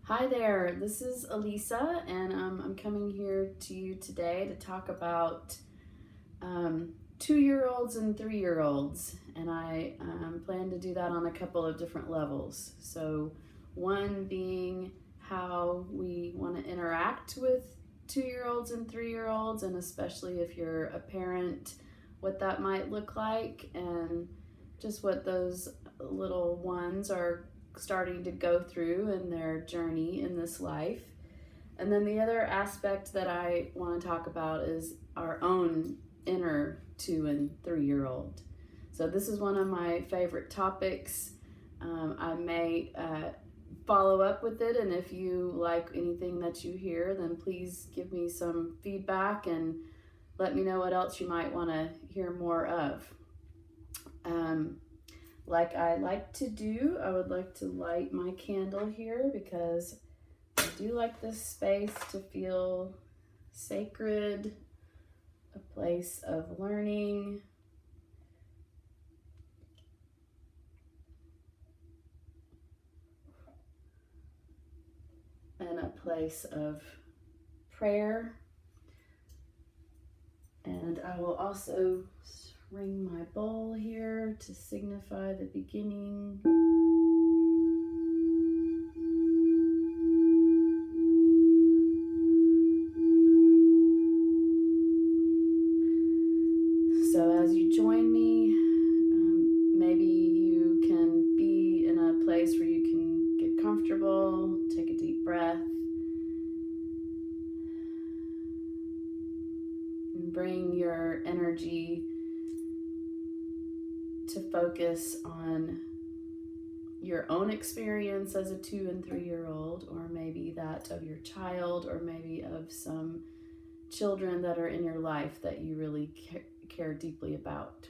Hi there, this is Alisa, and I'm coming here to you today to talk about 2-year-olds and 3-year-olds, and I plan to do that on a couple of different levels. So, one being how we want to interact with 2-year-olds and 3-year-olds, and especially if you're a parent, what that might look like, and just what those little ones are starting to go through in their journey in this life. And then the other aspect that I want to talk about is our own inner 2 and 3-year-old. So this is one of my favorite topics. I may follow up with it, and if you like anything that you hear, then please give me some feedback and let me know what else you might want to hear more of. Like I like to do, I would like to light my candle here because I do like this space to feel sacred, a place of learning, and a place of prayer. And I will also ring my bowl here to signify the beginning. So as you join me, maybe you can be in a place where you can get comfortable, take a deep breath, and bring your energy to focus on your own experience as a 2 and 3-year-old, or maybe that of your child, or maybe of some children that are in your life that you really care deeply about.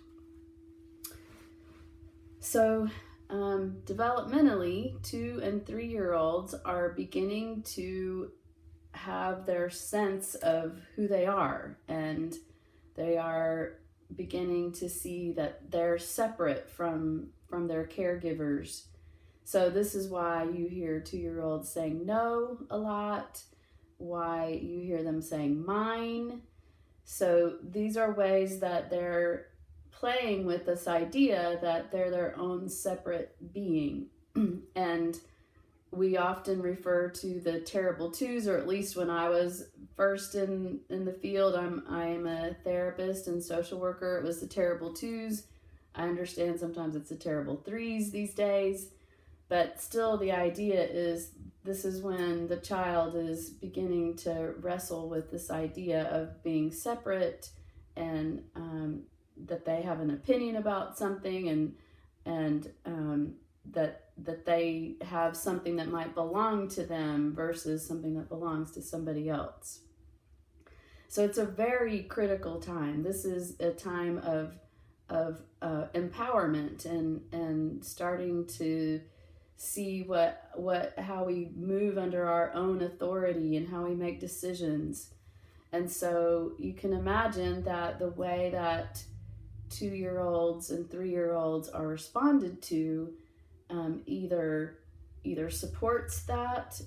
So developmentally, 2 and 3-year-olds are beginning to have their sense of who they are, and they are beginning to see that they're separate from their caregivers. So this is why you hear 2-year-olds saying no a lot, why you hear them saying mine. So these are ways that they're playing with this idea that they're their own separate being. And we often refer to the terrible twos, or at least when I was first in the field, I'm a therapist and social worker. It was the terrible twos. I understand sometimes it's the terrible threes these days, but still the idea is this is when the child is beginning to wrestle with this idea of being separate, and that they have an opinion about something, and that they have something that might belong to them versus something that belongs to somebody else. So it's a very critical time. This is a time of empowerment and starting to see how we move under our own authority and how we make decisions. And so you can imagine that the way that 2-year-olds and 3-year-olds are responded to either supports that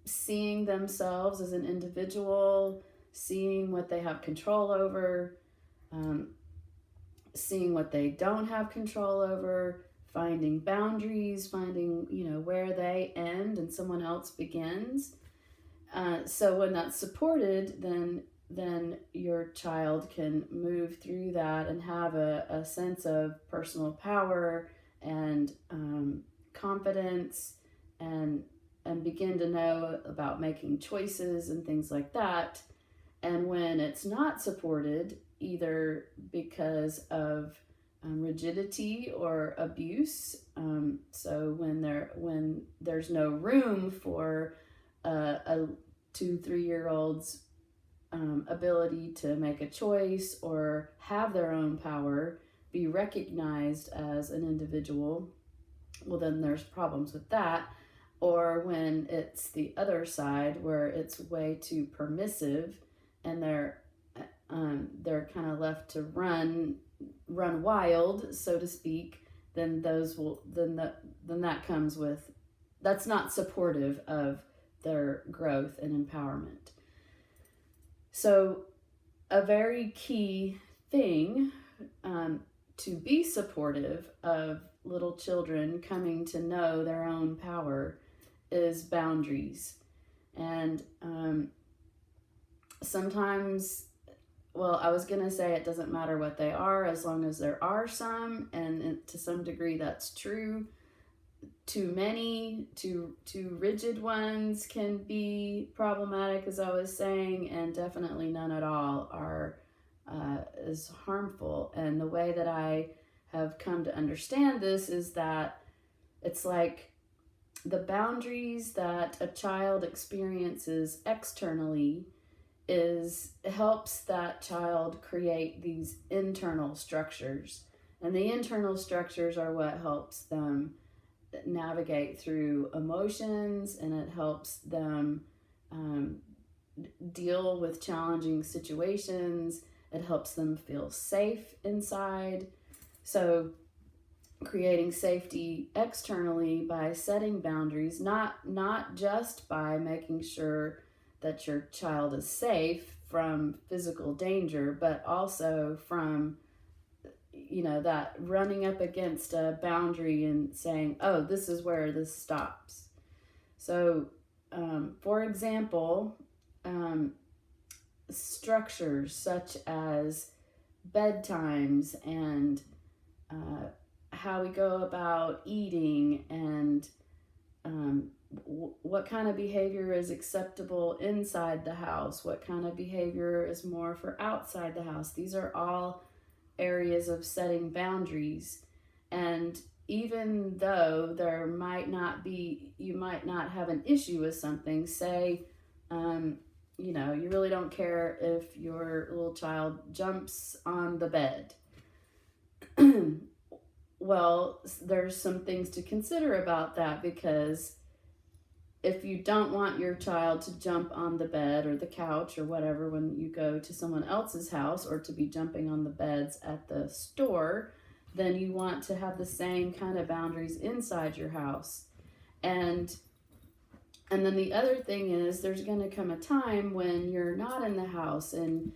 seeing themselves as an individual, seeing what they have control over, seeing what they don't have control over, finding boundaries, finding where they end and someone else begins. So when that's supported, then your child can move through that and have a sense of personal power and confidence, and begin to know about making choices and things like that. And when it's not supported, either because of rigidity or abuse, so when there's no room for a 2-3-year-old's ability to make a choice or have their own power, be recognized as an individual, well, then there's problems with that. Or when it's the other side where it's way too permissive and they're kind of left to run wild, so to speak, then then that's not supportive of their growth and empowerment. So a very key thing to be supportive of little children coming to know their own power is boundaries. And sometimes, well, I was going to say it doesn't matter what they are as long as there are some, and to some degree that's true. Too many, too rigid ones can be problematic, as I was saying, and definitely none at all is harmful. And the way that I have come to understand this is that it's like the boundaries that a child experiences externally helps that child create these internal structures. And the internal structures are what helps them navigate through emotions, and it helps them deal with challenging situations. It helps them feel safe inside. So creating safety externally by setting boundaries, not just by making sure that your child is safe from physical danger, but also from that running up against a boundary and saying, oh, this is where this stops. So for example, structures such as bedtimes and how we go about eating, and what kind of behavior is acceptable inside the house, what kind of behavior is more for outside the house. These are all areas of setting boundaries. And even though you might not have an issue with something, say, you really don't care if your little child jumps on the bed. Well, there's some things to consider about that, because if you don't want your child to jump on the bed or the couch or whatever when you go to someone else's house, or to be jumping on the beds at the store, then you want to have the same kind of boundaries inside your house. And then the other thing is, there's going to come a time when you're not in the house and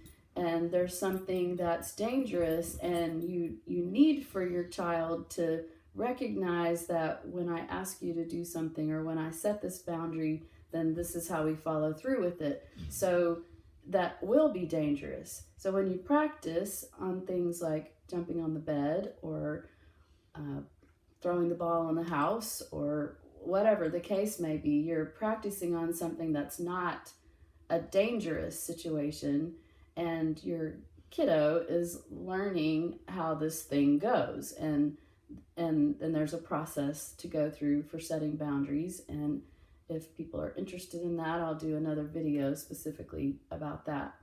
there's something that's dangerous, and you need for your child to recognize that when I ask you to do something, or when I set this boundary, then this is how we follow through with it. So that will be dangerous. So when you practice on things like jumping on the bed, or throwing the ball on the house, or whatever the case may be, you're practicing on something that's not a dangerous situation, and your kiddo is learning how this thing goes. And there's a process to go through for setting boundaries. And if people are interested in that, I'll do another video specifically about that.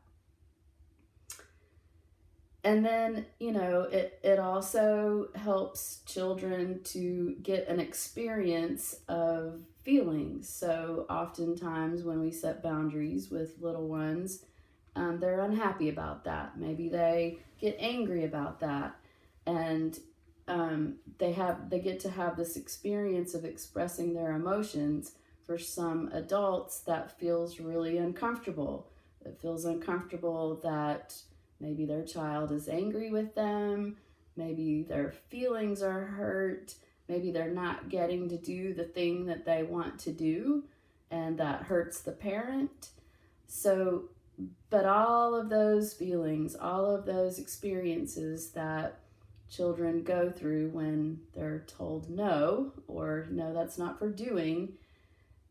And then, it also helps children to get an experience of feelings. So oftentimes when we set boundaries with little ones, they're unhappy about that. Maybe they get angry about that. And they get to have this experience of expressing their emotions. For some adults, that feels really uncomfortable. It feels uncomfortable that maybe their child is angry with them, maybe their feelings are hurt, maybe they're not getting to do the thing that they want to do, and that hurts the parent. So, but all of those feelings, all of those experiences that children go through when they're told no, or no, that's not for doing,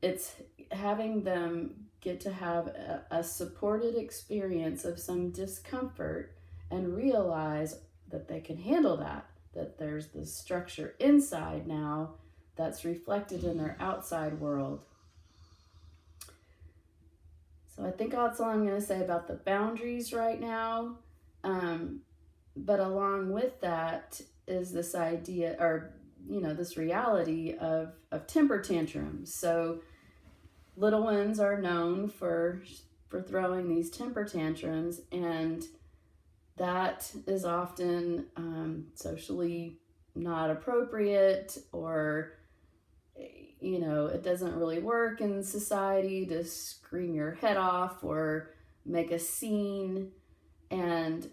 it's having them get to have a supported experience of some discomfort, and realize that they can handle that there's this structure inside now that's reflected in their outside world. So I think that's all I'm going to say about the boundaries right now. But along with that is this idea, or this reality of temper tantrums. So little ones are known for throwing these temper tantrums, and that is often socially not appropriate, or it doesn't really work in society to scream your head off or make a scene. And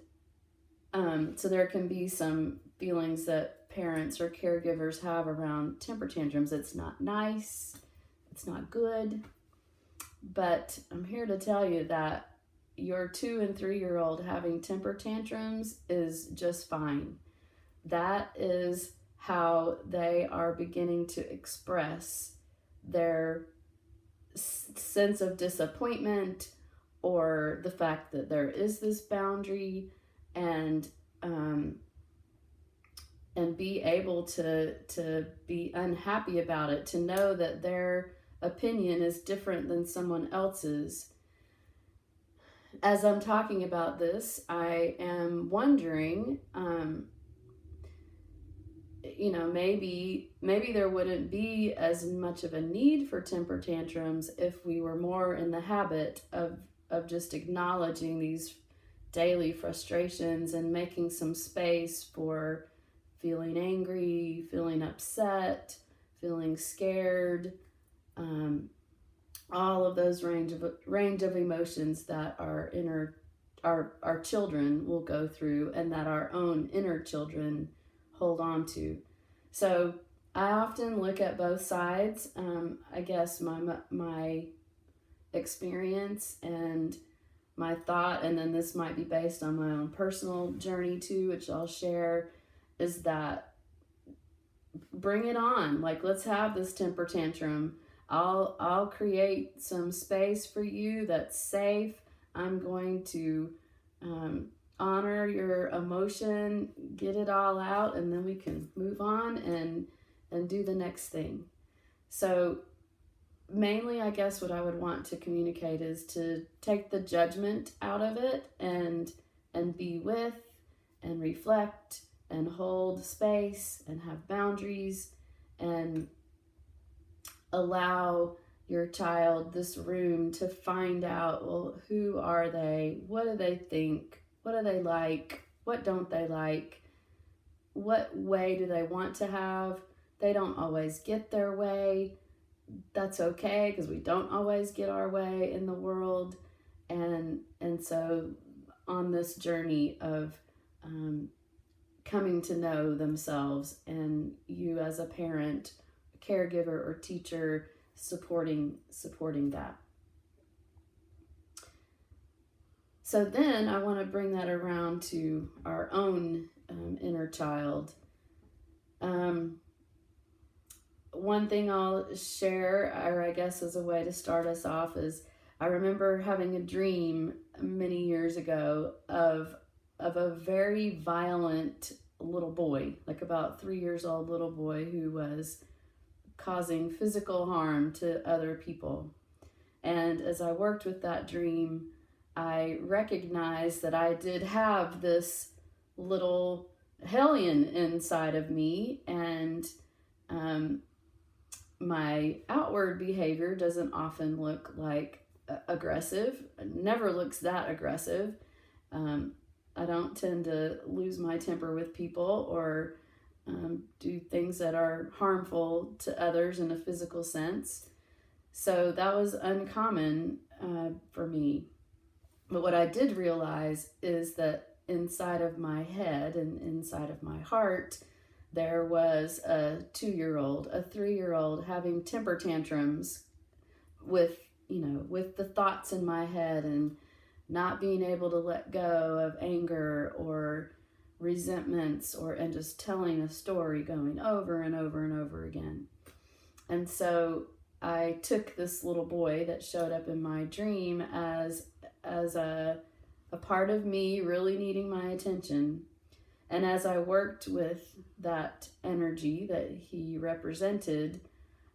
so there can be some feelings that parents or caregivers have around temper tantrums. It's not nice, it's not good. But I'm here to tell you that your 2 and 3-year-old having temper tantrums is just fine. That is how they are beginning to express their sense of disappointment, or the fact that there is this boundary, and be able to be unhappy about it, to know that their opinion is different than someone else's. As I'm talking about this, I am wondering, maybe there wouldn't be as much of a need for temper tantrums if we were more in the habit of just acknowledging these daily frustrations and making some space for feeling angry, feeling upset, feeling scared, all of those range of emotions that our children will go through, and that our own inner children hold on to. So I often look at both sides. I guess my experience and my thought, and then this might be based on my own personal journey too, which I'll share, is that bring it on. Like, let's have this temper tantrum. I'll create some space for you that's safe. I'm going to honor your emotion, get it all out, and then we can move on and do the next thing. So mainly, I guess what I would want to communicate is to take the judgment out of it, and be with and reflect and hold space and have boundaries, and allow your child this room to find out, well, who are they? What do they think? What do they like? What don't they like? What way do they want to have? They don't always get their way. That's okay, because we don't always get our way in the world. And so on this journey of coming to know themselves, and you as a parent, caregiver, or teacher supporting that. So then I want to bring that around to our own inner child. One thing I'll share, or I guess as a way to start us off, is I remember having a dream many years ago of a very violent little boy, like about 3 years old little boy, who was causing physical harm to other people. And as I worked with that dream, I recognized that I did have this little hellion inside of me, and my outward behavior doesn't often look like aggressive. It never looks that aggressive. I don't tend to lose my temper with people or do things that are harmful to others in a physical sense. So that was uncommon for me. But what I did realize is that inside of my head and inside of my heart, there was a 2-year-old, a 3-year-old having temper tantrums with the thoughts in my head, and not being able to let go of anger or resentments, and just telling a story going over and over and over again. And so I took this little boy that showed up in my dream as a part of me really needing my attention. And as I worked with that energy that he represented,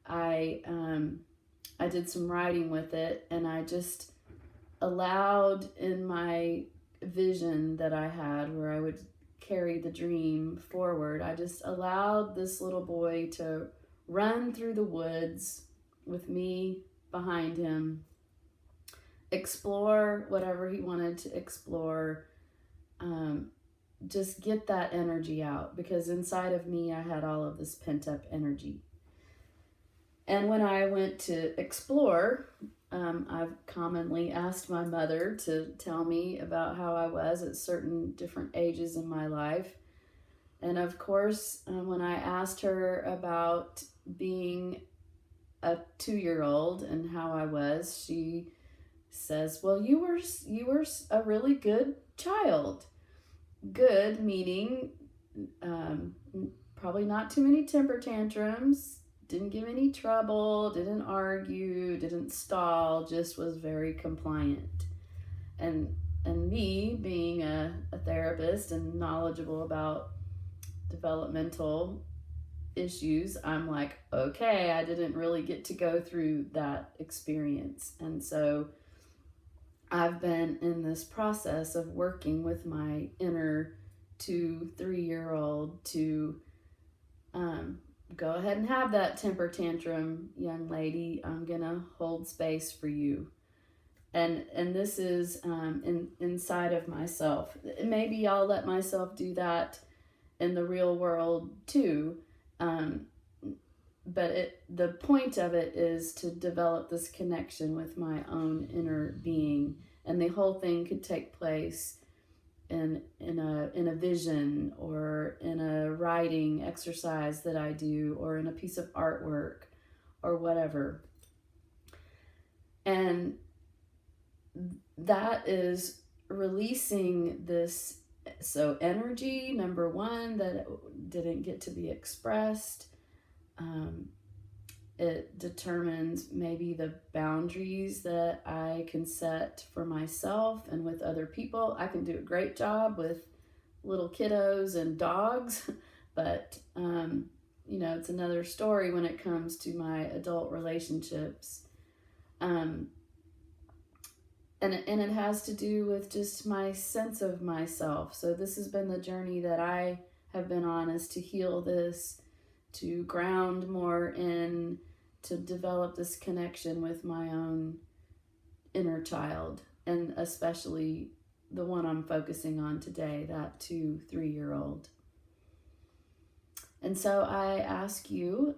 I did some writing with it, and I just allowed, in my vision that I had where I would carry the dream forward, I just allowed this little boy to run through the woods with me behind him, explore whatever he wanted to explore, just get that energy out, because inside of me I had all of this pent up energy. And when I went to explore, I've commonly asked my mother to tell me about how I was at certain different ages in my life. And of course, when I asked her about being a 2-year-old and how I was, she says, "Well, you were a really good child." Good meaning probably not too many temper tantrums, didn't give any trouble, didn't argue, didn't stall, just was very compliant. And me being a therapist and knowledgeable about developmental issues, I'm like, okay, I didn't really get to go through that experience. And so I've been in this process of working with my inner 2-3-year-old to go ahead and have that temper tantrum, young lady. I'm gonna hold space for you. And this is inside of myself. Maybe I'll let myself do that in the real world too. But the point of it is to develop this connection with my own inner being, and the whole thing could take place in a vision, or in a writing exercise that I do, or in a piece of artwork, or whatever. And that is releasing this, so energy, number one, that didn't get to be expressed. It determines maybe the boundaries that I can set for myself and with other people. I can do a great job with little kiddos and dogs, but it's another story when it comes to my adult relationships. And it has to do with just my sense of myself. So this has been the journey that I have been on, is to heal this, to ground more in, to develop this connection with my own inner child, and especially the one I'm focusing on today, that 2-3-year-old. And so I ask you,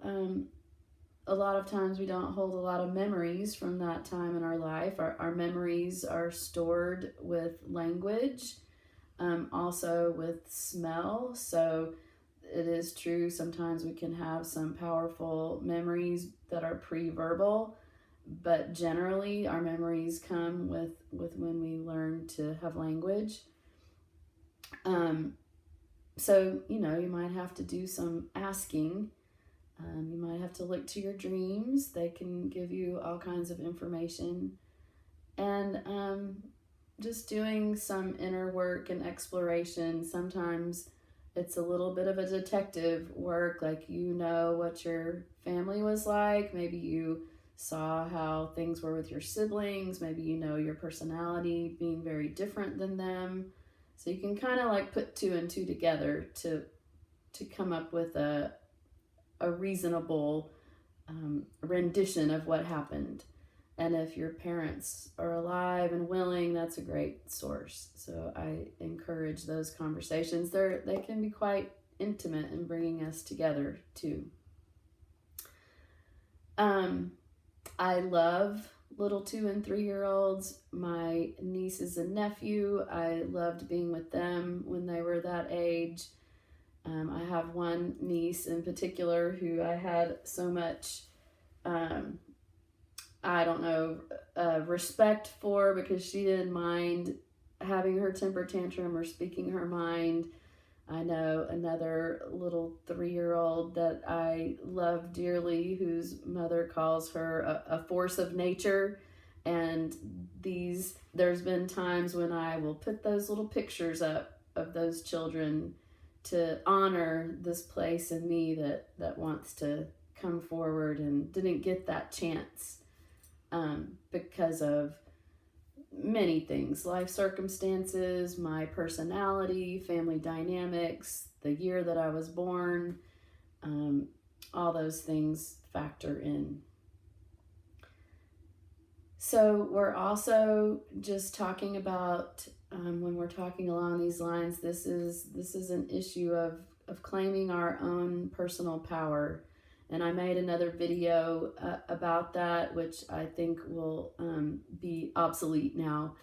a lot of times we don't hold a lot of memories from that time in our life. Our memories are stored with language, also with smell. So it is true, sometimes we can have some powerful memories that are pre-verbal, but generally our memories come with when we learn to have language. So, you might have to do some asking. You might have to look to your dreams. They can give you all kinds of information. And just doing some inner work and exploration. Sometimes it's a little bit of a detective work, like what your family was like. Maybe you saw how things were with your siblings. Maybe your personality being very different than them. So you can kind of like put 2 and 2 together to come up with a reasonable rendition of what happened. And if your parents are alive and willing, that's a great source. So I encourage those conversations. They can be quite intimate in bringing us together too. I love little 2 and 3-year-olds. My nieces and nephew, I loved being with them when they were that age. I have one niece in particular who I had so much, respect for, because she didn't mind having her temper tantrum or speaking her mind. I know another little 3-year-old that I love dearly, whose mother calls her a force of nature. And there's been times when I will put those little pictures up of those children to honor this place in me that wants to come forward and didn't get that chance because of many things, life circumstances, my personality, family dynamics, the year that I was born, all those things factor in. So we're also just talking about, when we're talking along these lines, this is an issue of claiming our own personal power. And I made another video about that, which I think will be obsolete now.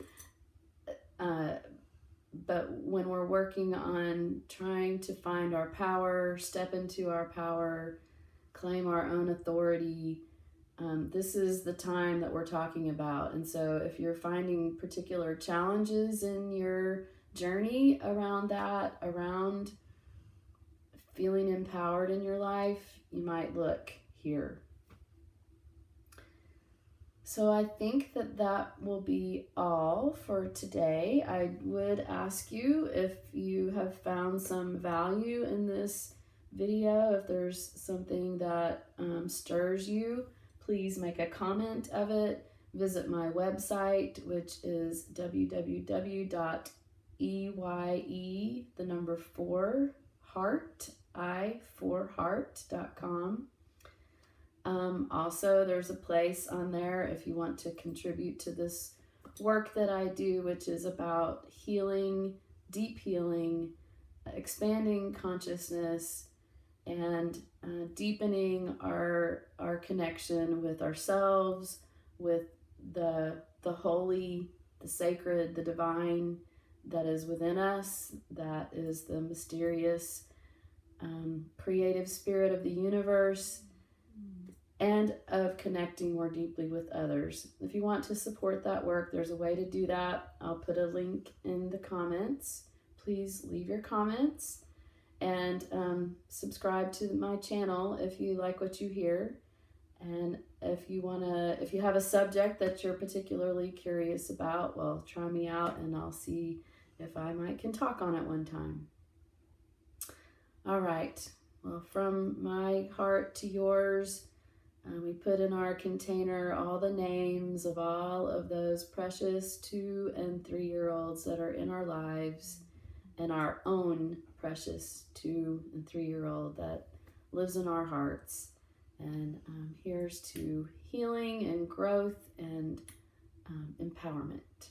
But when we're working on trying to find our power, step into our power, claim our own authority, this is the time that we're talking about. And so if you're finding particular challenges in your journey around that, around feeling empowered in your life, you might look here. So I think that will be all for today. I would ask you if you have found some value in this video, if there's something that stirs you, please make a comment of it. Visit my website, which is www.i4heart.com. Also, there's a place on there if you want to contribute to this work that I do, which is about healing, deep healing, expanding consciousness, and deepening our connection with ourselves, with the holy, the sacred, the divine that is within us, that is the mysterious creative spirit of the universe, and of connecting more deeply with others. If you want to support that work, there's a way to do that. I'll put a link in the comments. Please leave your comments and subscribe to my channel if you like what you hear. And if you have a subject that you're particularly curious about, well, try me out and I'll see if I can talk on it one time. All right. Well, from my heart to yours, we put in our container all the names of all of those precious 2- and 3-year-olds that are in our lives, and our own precious 2- and 3-year-old that lives in our hearts. And here's to healing and growth and empowerment.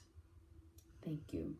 Thank you.